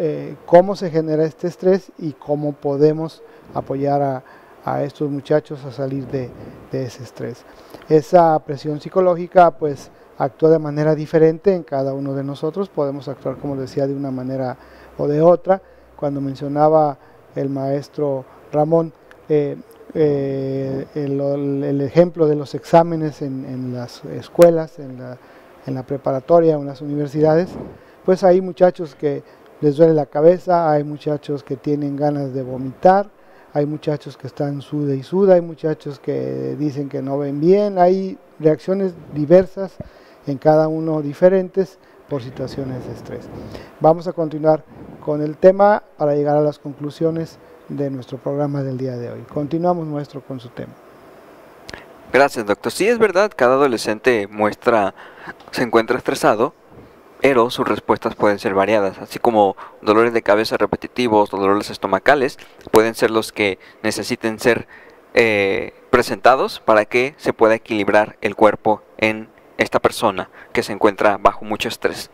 cómo se genera este estrés y cómo podemos apoyar a estos muchachos a salir de ese estrés. Esa presión psicológica pues actúa de manera diferente en cada uno de nosotros, podemos actuar, como decía, de una manera o de otra. Cuando mencionaba el maestro Ramón el ejemplo de los exámenes en las escuelas, en la preparatoria o en las universidades, pues hay muchachos que les duele la cabeza, hay muchachos que tienen ganas de vomitar, hay muchachos que están suda y suda, hay muchachos que dicen que no ven bien, hay reacciones diversas en cada uno diferentes por situaciones de estrés. Vamos a continuar con el tema para llegar a las conclusiones de nuestro programa del día de hoy. Continuamos, maestro, con su tema. Gracias, doctor. Sí, es verdad, cada adolescente se encuentra estresado, pero sus respuestas pueden ser variadas, así como dolores de cabeza repetitivos o dolores estomacales pueden ser los que necesiten ser presentados para que se pueda equilibrar el cuerpo en esta persona que se encuentra bajo mucho estrés.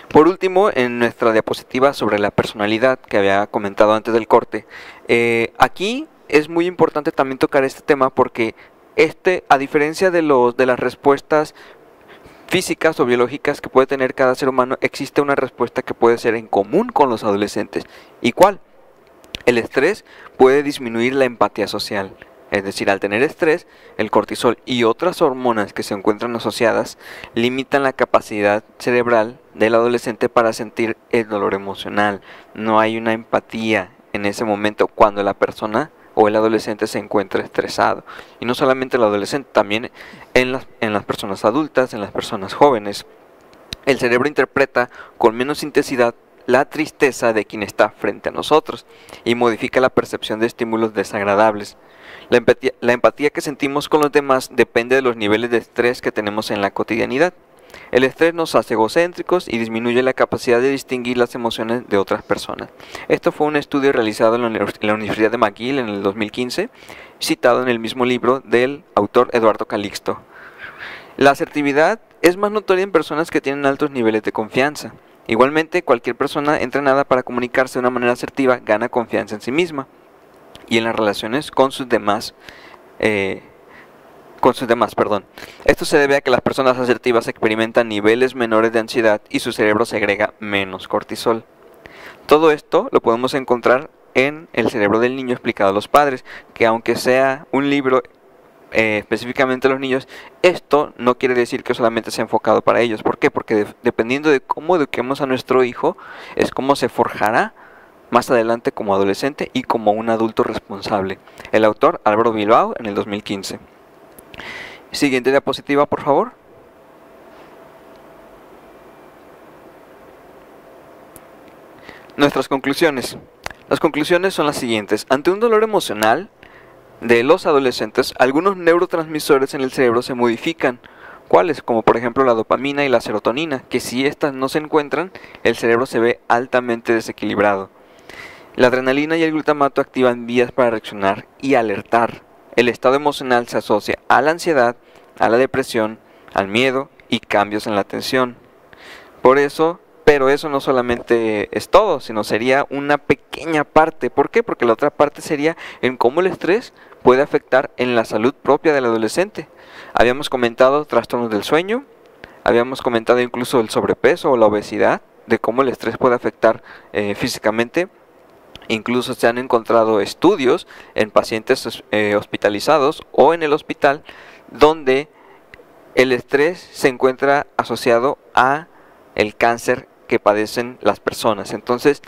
Por último, en nuestra diapositiva sobre la personalidad que había comentado antes del corte, aquí es muy importante también tocar este tema porque a diferencia de las respuestas físicas o biológicas que puede tener cada ser humano, existe una respuesta que puede ser en común con los adolescentes. ¿Y cuál? El estrés puede disminuir la empatía social. Es decir, al tener estrés, el cortisol y otras hormonas que se encuentran asociadas limitan la capacidad cerebral del adolescente para sentir el dolor emocional. No hay una empatía en ese momento cuando la persona o el adolescente se encuentra estresado. Y no solamente el adolescente, también en las personas adultas, en las personas jóvenes. El cerebro interpreta con menos intensidad la tristeza de quien está frente a nosotros y modifica la percepción de estímulos desagradables. La empatía que sentimos con los demás depende de los niveles de estrés que tenemos en la cotidianidad. El estrés nos hace egocéntricos y disminuye la capacidad de distinguir las emociones de otras personas. Esto fue un estudio realizado en la Universidad de McGill en el 2015, citado en el mismo libro del autor Eduardo Calixto. La asertividad es más notoria en personas que tienen altos niveles de confianza. Igualmente, cualquier persona entrenada para comunicarse de una manera asertiva gana confianza en sí misma y en las relaciones con sus demás. Esto se debe a que las personas asertivas experimentan niveles menores de ansiedad y su cerebro segrega menos cortisol. Todo esto lo podemos encontrar en El cerebro del niño explicado a los padres, que aunque sea un libro específicamente a los niños, esto no quiere decir que solamente sea enfocado para ellos. ¿Por qué? Porque dependiendo de cómo eduquemos a nuestro hijo, es cómo se forjará más adelante como adolescente y como un adulto responsable. El autor Álvaro Bilbao en el 2015. Siguiente diapositiva, por favor. Nuestras conclusiones. Las conclusiones son las siguientes. Ante un dolor emocional de los adolescentes, algunos neurotransmisores en el cerebro se modifican. ¿Cuáles? Como por ejemplo la dopamina y la serotonina, que si estas no se encuentran, el cerebro se ve altamente desequilibrado. La adrenalina y el glutamato activan vías para reaccionar y alertar. El estado emocional se asocia a la ansiedad, a la depresión, al miedo y cambios en la atención. Por eso, Pero eso no solamente es todo, sino sería una pequeña parte. ¿Por qué? Porque la otra parte sería en cómo el estrés puede afectar en la salud propia del adolescente. Habíamos comentado trastornos del sueño, habíamos comentado incluso el sobrepeso o la obesidad, de cómo el estrés puede afectar físicamente. Incluso se han encontrado estudios en pacientes hospitalizados o en el hospital donde el estrés se encuentra asociado a el cáncer que padecen las personas. Entonces,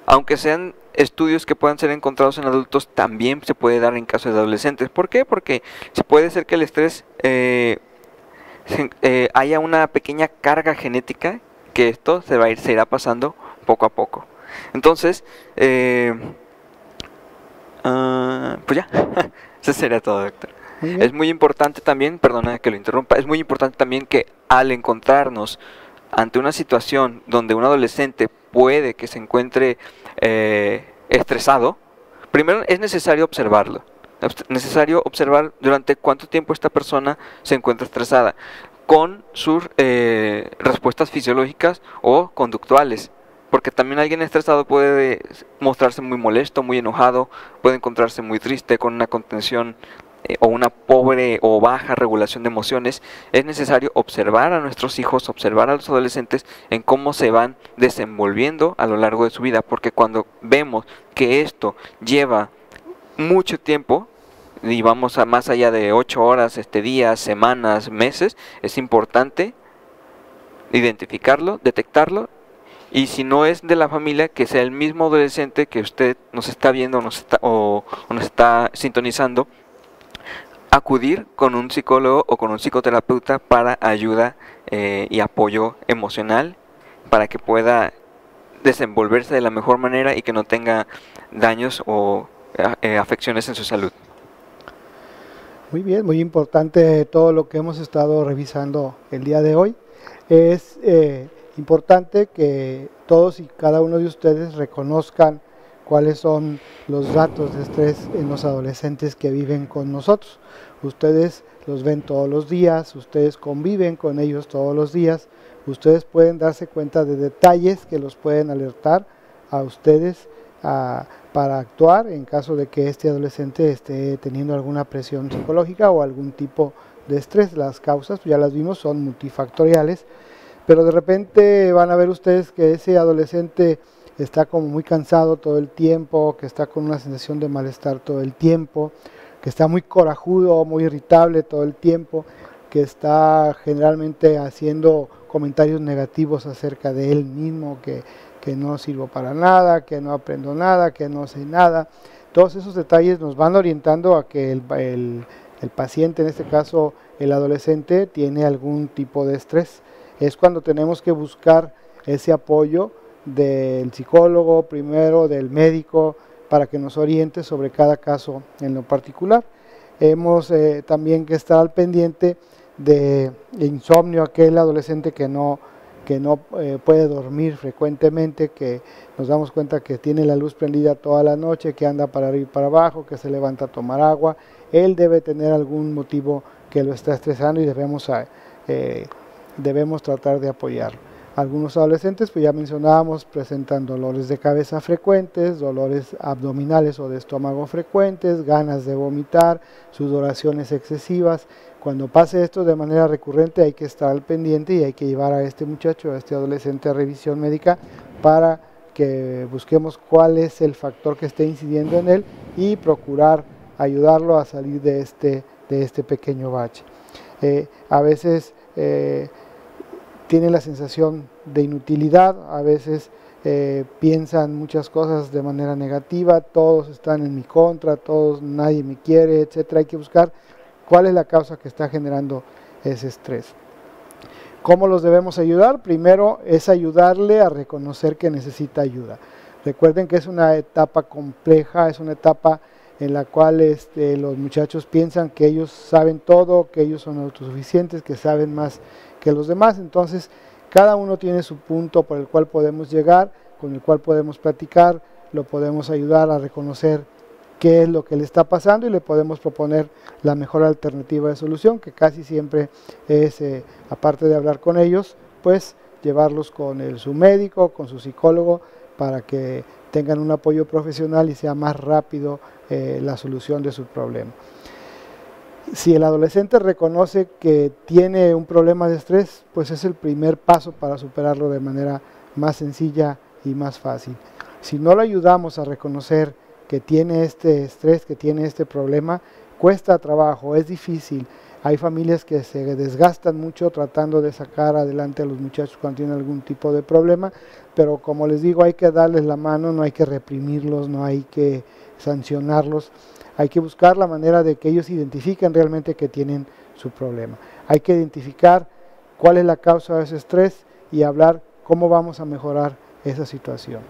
aunque sean estudios que puedan ser encontrados en adultos, también se puede dar en casos de adolescentes. ¿Por qué? Porque se puede ser que el estrés haya una pequeña carga genética, que esto se irá pasando poco a poco. Entonces, pues ya, eso sería todo, doctor. Es muy importante también, perdona que lo interrumpa, es muy importante también que al encontrarnos ante una situación donde un adolescente puede que se encuentre estresado, primero es necesario observarlo. Es necesario observar durante cuánto tiempo esta persona se encuentra estresada, con sus respuestas fisiológicas o conductuales. Porque también alguien estresado puede mostrarse muy molesto, muy enojado, puede encontrarse muy triste, con una contención o una pobre o baja regulación de emociones. Es necesario observar a nuestros hijos, observar a los adolescentes en cómo se van desenvolviendo a lo largo de su vida, porque cuando vemos que esto lleva mucho tiempo y vamos a más allá de 8 horas, días, semanas, meses, es importante identificarlo, detectarlo, y si no es de la familia, que sea el mismo adolescente que usted nos está viendo o nos está sintonizando, acudir con un psicólogo o con un psicoterapeuta para ayuda y apoyo emocional, para que pueda desenvolverse de la mejor manera y que no tenga daños o afecciones en su salud. Muy bien, muy importante todo lo que hemos estado revisando el día de hoy. Es importante que todos y cada uno de ustedes reconozcan cuáles son los datos de estrés en los adolescentes que viven con nosotros. Ustedes los ven todos los días, ustedes conviven con ellos todos los días, ustedes pueden darse cuenta de detalles que los pueden alertar a ustedes para actuar en caso de que este adolescente esté teniendo alguna presión psicológica o algún tipo de estrés. Las causas, ya las vimos, son multifactoriales, pero de repente van a ver ustedes que ese adolescente está como muy cansado todo el tiempo, que está con una sensación de malestar todo el tiempo, que está muy corajudo, muy irritable todo el tiempo, que está generalmente haciendo comentarios negativos acerca de él mismo, que no sirvo para nada, que no aprendo nada, que no sé nada. Todos esos detalles nos van orientando a que el paciente, en este caso el adolescente, tiene algún tipo de estrés. Es cuando tenemos que buscar ese apoyo del psicólogo, primero del médico, para que nos oriente sobre cada caso en lo particular. Hemos también que estar al pendiente de insomnio, aquel adolescente que no puede dormir frecuentemente, que nos damos cuenta que tiene la luz prendida toda la noche, que anda para arriba y para abajo, que se levanta a tomar agua. Él debe tener algún motivo que lo está estresando y debemos tratar de apoyarlo. Algunos adolescentes, pues ya mencionábamos, presentan dolores de cabeza frecuentes, dolores abdominales o de estómago frecuentes, ganas de vomitar, sudoraciones excesivas. Cuando pase esto de manera recurrente hay que estar al pendiente y hay que llevar a este muchacho, a este adolescente, a revisión médica para que busquemos cuál es el factor que esté incidiendo en él y procurar ayudarlo a salir de este pequeño bache. A veces tienen la sensación de inutilidad, a veces piensan muchas cosas de manera negativa, todos están en mi contra, nadie me quiere, etcétera. Hay que buscar cuál es la causa que está generando ese estrés. ¿Cómo los debemos ayudar? Primero es ayudarle a reconocer que necesita ayuda. Recuerden que es una etapa compleja, es una etapa en la cual los muchachos piensan que ellos saben todo, que ellos son autosuficientes, que saben más que los demás. Entonces cada uno tiene su punto por el cual podemos llegar, con el cual podemos platicar, lo podemos ayudar a reconocer qué es lo que le está pasando y le podemos proponer la mejor alternativa de solución, que casi siempre es, aparte de hablar con ellos, pues llevarlos con su médico, con su psicólogo, para que tengan un apoyo profesional y sea más rápido la solución de su problema. Si el adolescente reconoce que tiene un problema de estrés, pues es el primer paso para superarlo de manera más sencilla y más fácil. Si no lo ayudamos a reconocer que tiene este estrés, que tiene este problema, cuesta trabajo, es difícil. Hay familias que se desgastan mucho tratando de sacar adelante a los muchachos cuando tienen algún tipo de problema, pero como les digo, hay que darles la mano, no hay que reprimirlos, no hay que sancionarlos. Hay que buscar la manera de que ellos identifiquen realmente que tienen su problema. Hay que identificar cuál es la causa de ese estrés y hablar cómo vamos a mejorar esa situación.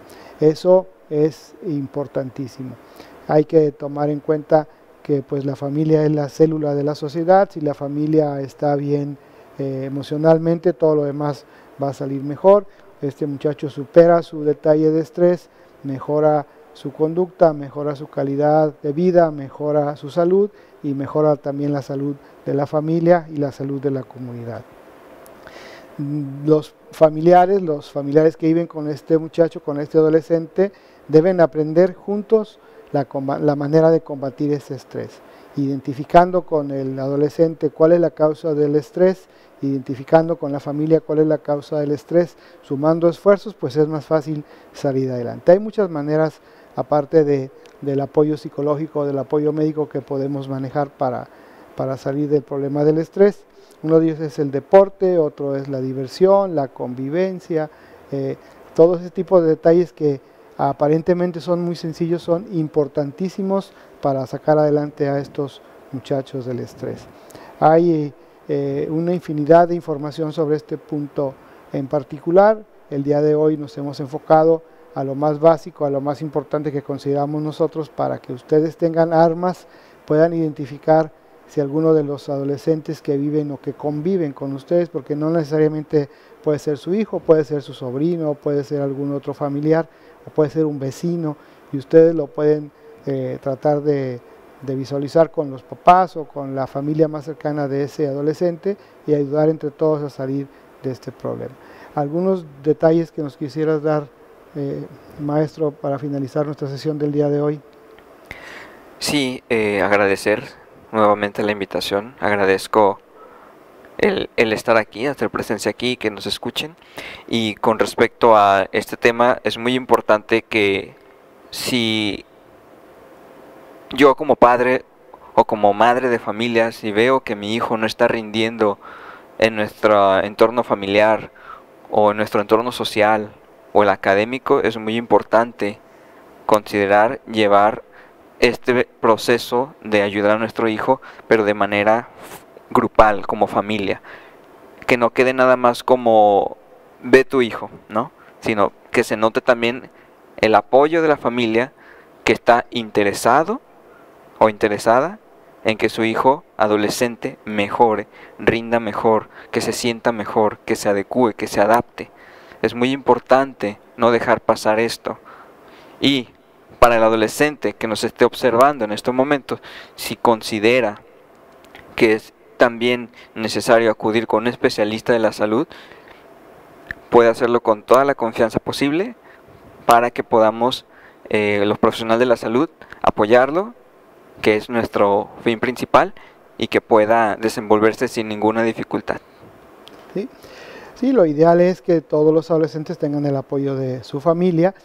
Eso es importantísimo. Hay que tomar en cuenta que pues la familia es la célula de la sociedad. Si la familia está bien emocionalmente, todo lo demás va a salir mejor. Este muchacho supera su detalle de estrés, mejora su conducta, mejora su calidad de vida, mejora su salud y mejora también la salud de la familia y la salud de la comunidad. Los familiares que viven con este muchacho, con este adolescente, deben aprender juntos la manera de combatir ese estrés, identificando con el adolescente cuál es la causa del estrés, identificando con la familia cuál es la causa del estrés, sumando esfuerzos, pues es más fácil salir adelante. Hay muchas maneras, aparte del apoyo psicológico, del apoyo médico, que podemos manejar para salir del problema del estrés. Uno de ellos es el deporte, otro es la diversión, la convivencia, todo ese tipo de detalles que aparentemente son muy sencillos, son importantísimos para sacar adelante a estos muchachos del estrés. Hay una infinidad de información sobre este punto en particular. El día de hoy nos hemos enfocado a lo más básico, a lo más importante que consideramos nosotros, para que ustedes tengan armas, puedan identificar si alguno de los adolescentes que viven o que conviven con ustedes, porque no necesariamente puede ser su hijo, puede ser su sobrino, puede ser algún otro familiar, o puede ser un vecino, y ustedes lo pueden tratar de visualizar con los papás o con la familia más cercana de ese adolescente y ayudar entre todos a salir de este problema. Algunos detalles que nos quisieras dar, maestro, para finalizar nuestra sesión del día de hoy. Sí, agradecer nuevamente la invitación. Agradezco el estar aquí, hacer presencia aquí, que nos escuchen. Y con respecto a este tema, es muy importante que si yo como padre o como madre de familia, si veo que mi hijo no está rindiendo en nuestro entorno familiar o en nuestro entorno social o el académico, es muy importante considerar llevar este proceso de ayudar a nuestro hijo, pero de manera grupal, como familia, que no quede nada más como ve tu hijo, ¿no? Sino que se note también el apoyo de la familia que está interesado o interesada en que su hijo adolescente mejore, rinda mejor, que se sienta mejor, que se adecue, que se adapte. Es muy importante no dejar pasar esto. Y para el adolescente que nos esté observando en estos momentos, si considera que es también necesario acudir con un especialista de la salud, puede hacerlo con toda la confianza posible para que podamos, los profesionales de la salud, apoyarlo, que es nuestro fin principal, y que pueda desenvolverse sin ninguna dificultad. Sí, lo ideal es que todos los adolescentes tengan el apoyo de su familia.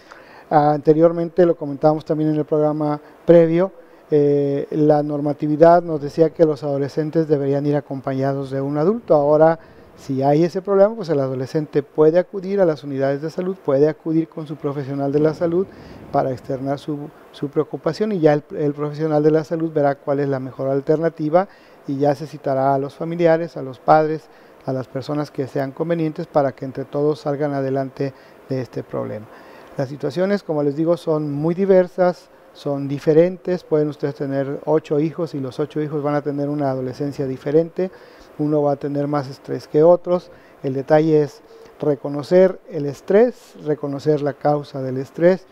Anteriormente lo comentábamos también en el programa previo, la normatividad nos decía que los adolescentes deberían ir acompañados de un adulto. Ahora, si hay ese problema, pues el adolescente puede acudir a las unidades de salud, puede acudir con su profesional de la salud para externar su preocupación, y ya el profesional de la salud verá cuál es la mejor alternativa y ya se citará a los familiares, a los padres, a las personas que sean convenientes para que entre todos salgan adelante de este problema. Las situaciones, como les digo, son muy diversas, son diferentes. Pueden ustedes tener 8 hijos y los 8 hijos van a tener una adolescencia diferente. Uno va a tener más estrés que otros. El detalle es reconocer el estrés, reconocer la causa del estrés,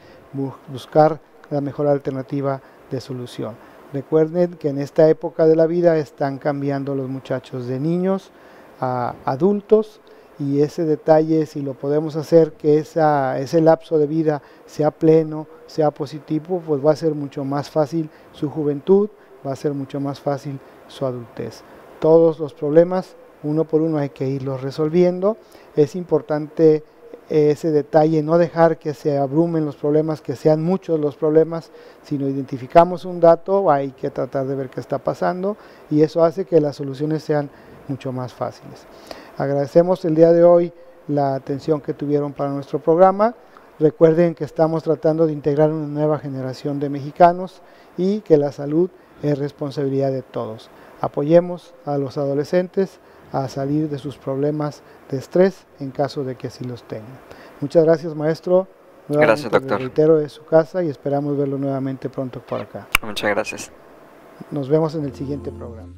buscar la mejor alternativa de solución. Recuerden que en esta época de la vida están cambiando los muchachos de niños a adultos, y ese detalle, si lo podemos hacer, que ese lapso de vida sea pleno, sea positivo, pues va a ser mucho más fácil su juventud, va a ser mucho más fácil su adultez. Todos los problemas, uno por uno, hay que irlos resolviendo. Es importante ese detalle, no dejar que se abrumen los problemas, que sean muchos los problemas. Si no identificamos un dato, hay que tratar de ver qué está pasando, y eso hace que las soluciones sean mucho más fáciles. Agradecemos el día de hoy la atención que tuvieron para nuestro programa. Recuerden que estamos tratando de integrar una nueva generación de mexicanos y que la salud es responsabilidad de todos. Apoyemos a los adolescentes a salir de sus problemas de estrés en caso de que así los tengan. Muchas gracias, maestro. Gracias, doctor. Reitero, de su casa, y esperamos verlo nuevamente pronto por acá. Muchas gracias. Nos vemos en el siguiente programa.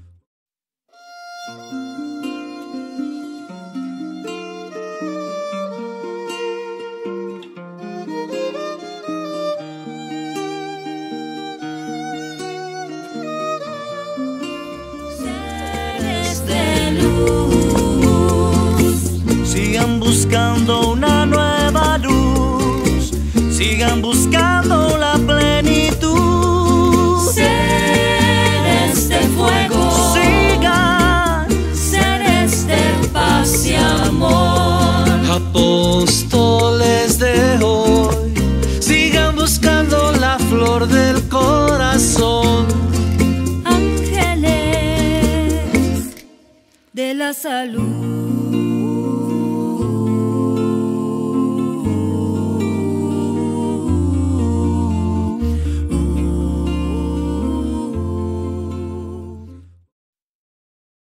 Sigan buscando una nueva luz, sigan buscando la plenitud. Seres de fuego, Sigan, seres de paz y amor. Apóstoles de hoy, sigan buscando la flor del corazón. Ángeles de la salud.